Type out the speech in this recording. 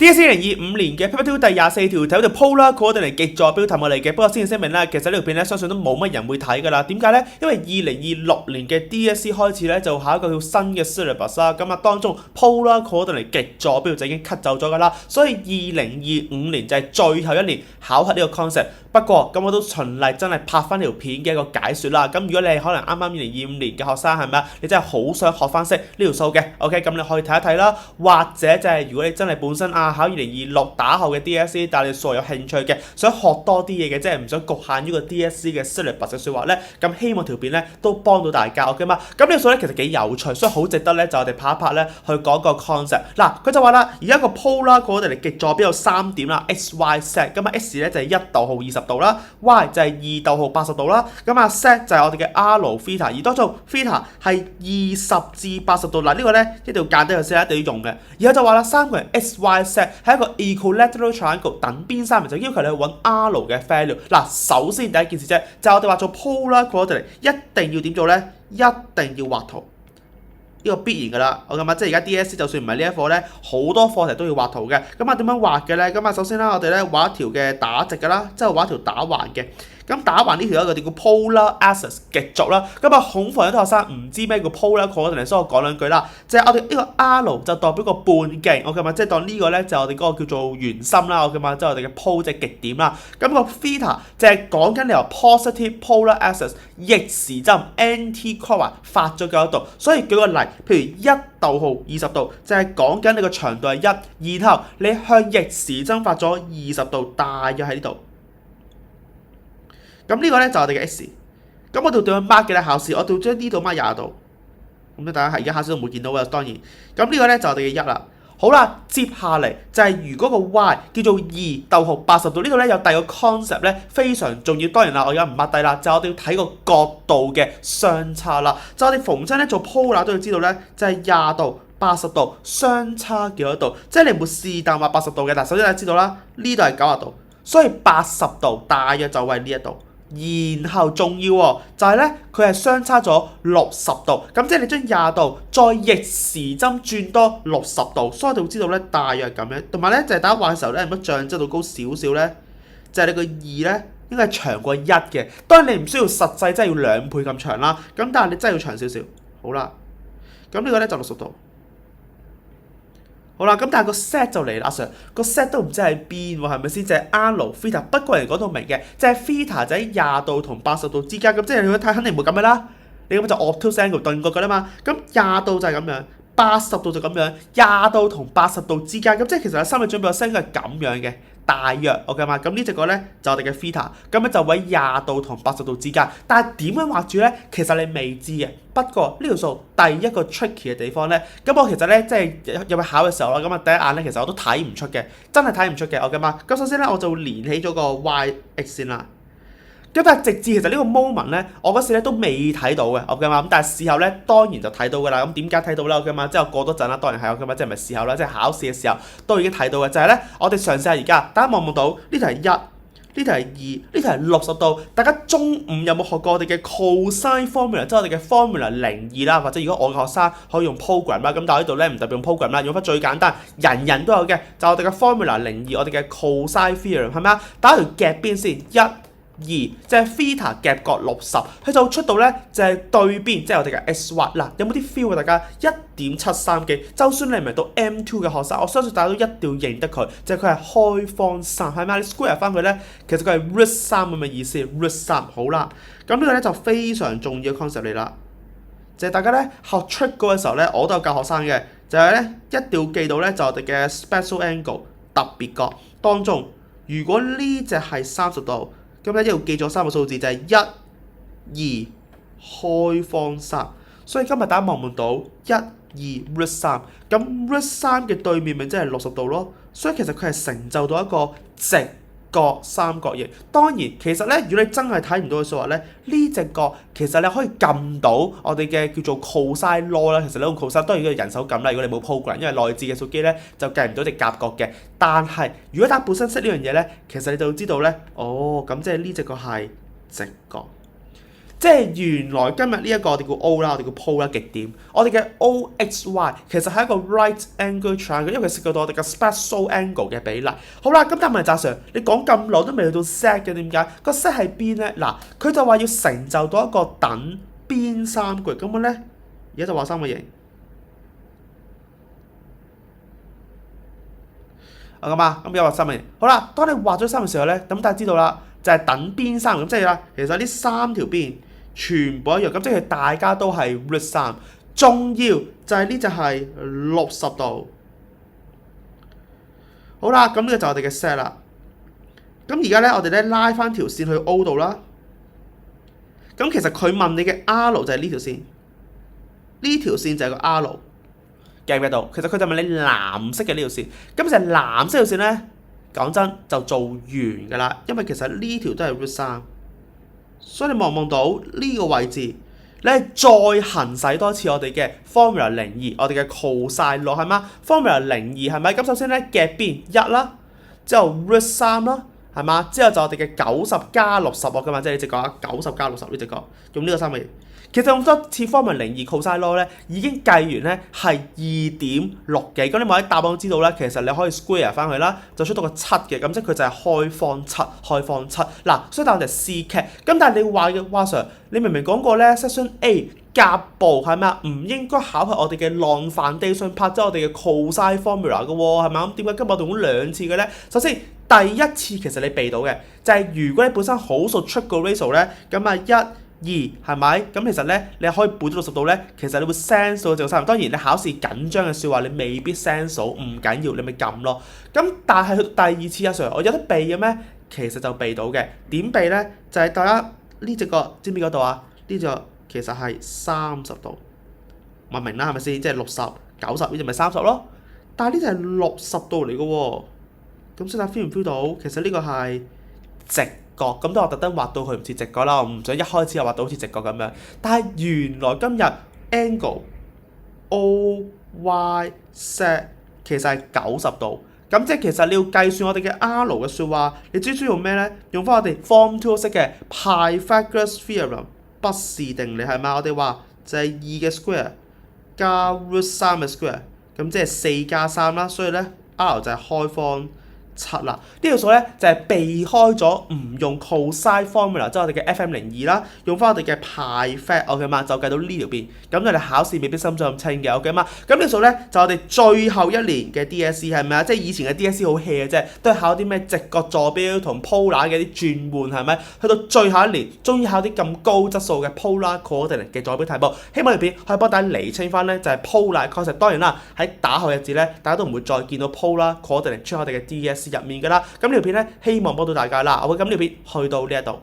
DSE 2025年嘅 Paper 2第24條睇到條 Polar Coordinate 極坐標題我嚟嘅，不過先聲明啦，其實呢條片咧相信都冇乜人會睇㗎啦。點解咧？因為2026年嘅 DSE 開始咧就考一個叫新嘅 syllabus 啦，咁當中 Polar Coordinate 極坐標就已經 cut 走咗㗎啦，所以2025年就係最後一年考核呢個 concept。不過我都循例真係拍翻條片嘅一個解説啦。咁如果你係可能啱啱2025年嘅學生係咪啊？你真係好想學翻識呢條數嘅 ，OK， 咁你可以睇一睇啦。或者就係如果你真係本身考2026打後嘅 DSE， 但係你數有興趣嘅，想學多啲嘢嘅，即係唔想局限於個 DSE 嘅 syllabus 嘅説話咧，咁希望條片咧都幫到大家 OK 嘛？咁呢個數咧其實幾有趣，所以好值得咧就我哋拍一拍咧去講個 concept。嗱，佢就話啦，而家個 Polar Coordinate 極坐標有3點啦 ，x、y、z。咁x 咧就係1°20度啦 ，y 就係2°80度啦。咁z 就係我哋嘅 r theta， 而當中 theta 係20至80度。嗱，呢個咧一定要間低佢先，一定要用嘅。然後就話啦，三個人 x、y、z 係一個 equilateral triangle 等邊三面，就要求你去揾 r 嘅 value。嗱，首先第一件事啫，就係我哋話做 Polar Coordinate 一定要點做咧？一定要畫圖。呢個必然㗎啦，我咁啊，即係而家 DSE 就算唔係呢一課咧，好多課題都要畫圖嘅。咁點樣畫嘅咧？咁首先啦，我哋咧畫一條嘅打直㗎啦，之後畫一條打橫嘅。咁打橫呢條一個叫 Polar Axis 極軸啦。恐防有啲學生唔知咩叫 Polar Coordinate，所以我講兩句啦。就係我哋呢個 R 就代表個半徑，我咁啊，即係當呢個咧就我哋嗰個叫做圓心啦，我咁啊，即係我哋嘅 pole 即係極點啦。個 theta 就係講緊你由 positive Polar Axis 逆時針 anti-clockwise 發咗幾多度。所以舉個例，譬如1°20度就係講緊你個長度係1，然後你向逆時針發咗20度，大約喺呢度。咁呢個咧就我哋嘅 x。咁我哋點樣 mark 嘅咧？考試我哋將呢度 mark 20度。咁大家係而家考試都唔會見到嘅，當然。咁呢個咧就我哋嘅1啦。好啦，接下嚟就係如果個 y 叫做2°80度，呢個咧有第二個 concept 咧非常重要。當然啦，我而家唔 mark 低啦，就係我哋要睇個角度嘅相差啦。就我哋逢親咧做 Polar 都要知道咧，就係20°80度相差幾多度？即係你唔會是但話80度嘅，但首先大家知道啦，呢度係90度，所以80度大約就係呢一度。然後重要喎，就係咧佢係相差咗60度，咁即係你將20度再逆時針轉多60度，所以我哋會知道咧大約咁樣。同埋咧就係大家畫嘅時候咧，如果像質度高少少咧，就係你個2咧應該係長過1嘅。當然你唔需要實際真係要2倍咁長啦，咁但係你真係要長少少。好啦，咁呢個咧就60度。好啦，咁但係個 set 就嚟啦，阿 Sir， 個 set 都唔知喺邊喎，係咪先？就係 r theta， 不過人講到明嘅，就係 theta 就喺20度同80度之間，咁即係你去睇肯定唔會咁樣啦。你咁就 obtuse angle 鈍角㗎啦嘛。咁20度就係咁樣，80度就咁樣，20度同80度之間，咁即係其實有心理準備個 set 應該係咁樣嘅。大約 OK 嘛？咁呢隻個咧就我哋嘅 theta， 咁樣就喺20度同80度之間。但係點樣畫住咧？其實你未知嘅。不過呢條數第一個 tricky 嘅地方咧，咁我其實咧即係入去考嘅時候啦，咁第一眼咧其實我都睇唔出嘅，真係睇唔出嘅 OK 嘛？咁首先咧我就連起咗個 y-x 先啦。咁但係直至其實呢個 moment 咧，我嗰時咧都未睇到嘅，OK 嘛？咁但係事後咧當然就睇到㗎啦。咁點解睇到咧？OK 嘛？即係過多陣啦，當然係 OK 嘛？即係唔係事後啦？即係考試嘅時候都已經睇到嘅。就係咧，我哋嘗試下而家，大家望唔望到呢條係1，呢條係2，呢條係60度。大家中午有冇學過我哋嘅 cosine formula， 即係我哋嘅 formula 02啦，或者如果我嘅學生可以用 program 啦，咁但係呢度咧唔特別用 program 啦，用翻最簡單，人人都有嘅，就係我哋嘅 formula 02，我哋嘅 cosine theorem 係咪啊？打條夾邊先1。2就係 theta 夾角60，佢就出到咧就係對邊，即係我哋嘅 xy 嗱，有冇啲 feel 啊？大家1.73幾，就算你唔係到 M2 嘅學生，我相信大家都一定要認得佢，就係佢係開方3，係咪？你 square 翻佢咧，其實佢係 root 3咁嘅意思 ，root 3好啦。咁呢個咧就非常重要嘅 concept 嚟啦，就係大家咧學 trick 嗰嘅時候咧，我都有教學生嘅，就係咧一定要記到咧就我哋嘅 special angle 特別角當中，如果呢隻係30度。咁咧一路記咗3個數字，就係1、2開方3，所以今日大家望唔望到1、2 root 3，咁 root 3嘅對面咪即係60度咯，所以其實佢係成就到一個直角三角形。當然其實咧，如果你真係睇唔到嘅數學咧，呢隻角其實你可以撳到我哋嘅叫做 cosine law 啦。其實你用 cosine 當然要人手撳啦，如果你冇 program，因為內置嘅數機咧就計唔到隻夾角嘅。但係如果大家本身識呢樣嘢咧，其實你就知道咧，哦咁即係呢隻角係直角。即係原來今日呢一個我哋叫 O 啦，我哋叫 pole 啦極點，我哋嘅 OXY 其實係一個 right angle triangle，因為佢涉及到我哋嘅 special angle 嘅比例。好啦，咁但係澤 Sir，你講咁耐都未去到 set 嘅，點解？個 set 喺邊咧？嗱，佢就話要成就到一個等邊三角形，咁樣咧，而家就畫三角形。咁啊，咁而家畫三角形。好啦，當你畫咗三嘅時候咧，咁大家知道啦，就係等邊三咁，即係啦，其實呢三條邊全部一樣，咁即係大家都係 root 3，仲要就係呢就係60度。好啦，咁呢個就係我哋嘅 set 啦。咁而家咧，我哋咧拉翻條線去 O 度啦。咁其實佢問你嘅 R 就係呢條線，呢條線就係個 R。記唔記到？其實佢就問你藍色嘅呢條線，咁就係藍色條線咧，講真就做完㗎啦，因為其實呢條都係 root 3，所以你望到呢個位置，你係再行使多次我哋嘅 formula 02，我哋嘅 cosine law 係嘛 ？formula 02係咪？咁首先咧嘅邊1啦，之後 root 3啦，係嘛？之後就我哋嘅90加60㗎嘛，即係你直覺啊，90加60呢直覺，用呢個三個形。其實咁多次 formula 02 cosine law 咧，已經計完咧係2.6幾，咁你咪喺答案知道咧，其實你可以 square 翻佢啦，就出到個7嘅，咁即係佢就係開方7嗱，所以答案就係 C 劇。咁但係你話嘅Sir，你明明講過咧 section A 甲部係咪啊？唔應該考核我哋嘅 non-foundation part，即係我哋嘅 cosine formula 嘅喎，係咪？咁點解今日我哋用兩次嘅咧？首先第一次其實你避到嘅，就係如果你本身好熟出個 ratio 咧，咁啊2係咪？咁其實咧，你可以背到60度咧，其實你會 sense 到就三。當然你考試緊張嘅説話，你未必 sense 到，唔緊要，你咪撳咯。咁但係去到第二次Sir，我有得避嘅咩？其實就避到嘅。點避咧？就係大家呢隻角知唔知嗰度啊？呢隻其實係30度，咪明啦係咪先？即係60、90呢隻咪30咯。但係呢隻係60度嚟嘅喎。咁所以大家 feel 唔 feel 到？其實呢個係直角，咁都我特登畫到佢唔似直角啦，我唔想一開始就畫到好似直角咁樣。但係原來今日 angle OYZ 其實係90度，咁即係其實你要計算我哋嘅 R 嘅説話，你只需要用咩咧？用翻我哋 Form 2識嘅 Pythagoras theorem 畢氏定理係咪？我哋話就係2嘅 square 加 root 3嘅 square， 咁即係4加3啦，所以咧 R 就係開方7啦，呢條數咧就係避開咗唔用 cosine formula， 即係我哋嘅 FM02啦，用翻我哋嘅 Pythag，OK 嘛，就計到呢條邊。咁我哋考試未必心水咁清嘅，OK 嘛。咁呢條數咧就我哋最後一年嘅 DSE 係咪啊？即係以前嘅 DSE 好 hea 嘅啫，都係考啲咩直角坐標同 polar 嘅啲轉換係咪？去到最後一年，終於考啲咁高質素嘅 polar coordinate 嘅坐標題目。希望條片可以幫大家釐清翻咧，就係 polar concept。當然啦，喺打後日子咧，大家都唔會再見到 polar coordinate 出我哋嘅 DSE 入面㗎啦，咁呢條片咧希望幫到大家啦，我會咁呢條片去到呢一度。